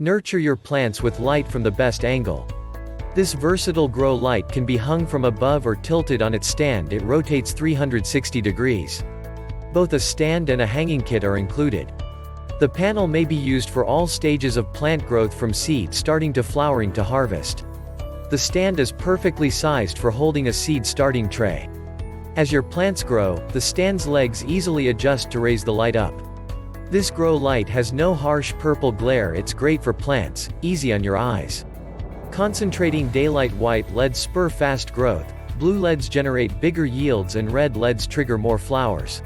Nurture your plants with light from the best angle. This versatile grow light can be hung from above or tilted on its stand. It rotates 360 degrees. Both a stand and a hanging kit are included. The panel may be used for all stages of plant growth from seed starting to flowering to harvest. The stand is perfectly sized for holding a seed starting tray. As your plants grow, the stand's legs easily adjust to raise the light up. This grow light has no harsh purple glare. It's great for plants, easy on your eyes. Concentrating daylight. White LEDs spur fast growth, blue LEDs generate bigger yields, and red LEDs trigger more flowers.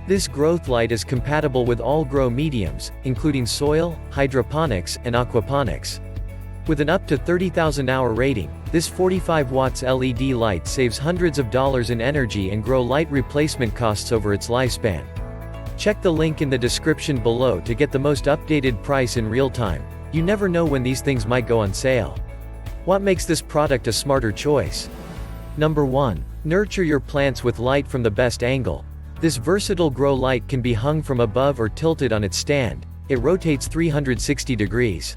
This growth light is compatible with all grow mediums, including soil, hydroponics, and aquaponics. With an up to 30,000 hour rating, this 45 watts LED light saves hundreds of dollars in energy and grow light replacement costs over its lifespan. Check the link in the description below to get the most updated price in real time. You never know when these things might go on sale. What makes this product a smarter choice? Number 1. Nurture your plants with light from the best angle. This versatile grow light can be hung from above or tilted on its stand. It rotates 360 degrees.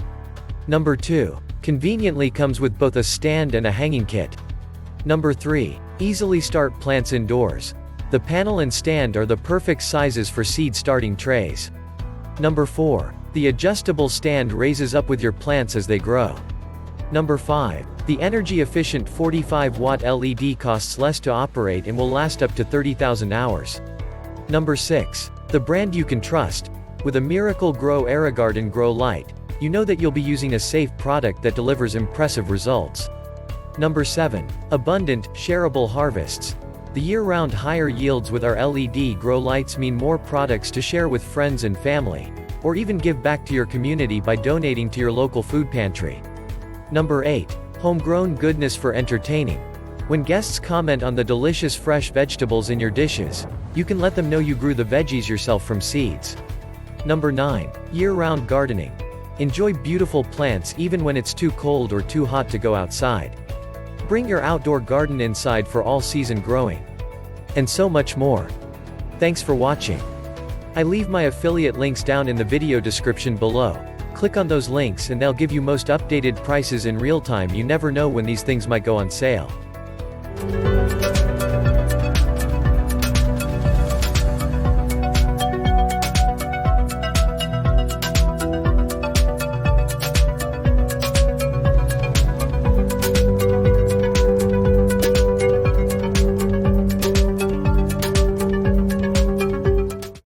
Number 2. Conveniently comes with both a stand and a hanging kit. Number 3. Easily start plants indoors. The panel and stand are the perfect sizes for seed starting trays. Number 4. The adjustable stand raises up with your plants as they grow. Number 5. The energy-efficient 45-watt LED costs less to operate and will last up to 30,000 hours. Number 6. The brand you can trust. With a Miracle Grow AeroGarden Grow Light, you know that you'll be using a safe product that delivers impressive results. Number 7. Abundant, shareable harvests. The year-round higher yields with our LED grow lights mean more products to share with friends and family, or even give back to your community by donating to your local food pantry. Number 8. Homegrown goodness for entertaining. When guests comment on the delicious fresh vegetables in your dishes, you can let them know you grew the veggies yourself from seeds. Number 9. Year-round gardening. Enjoy beautiful plants even when it's too cold or too hot to go outside. Bring your outdoor garden inside for all-season growing. And so much more. Thanks for watching. I leave my affiliate links down in the video description below. Click on those links and they'll give you most updated prices in real time. You never know when these things might go on sale.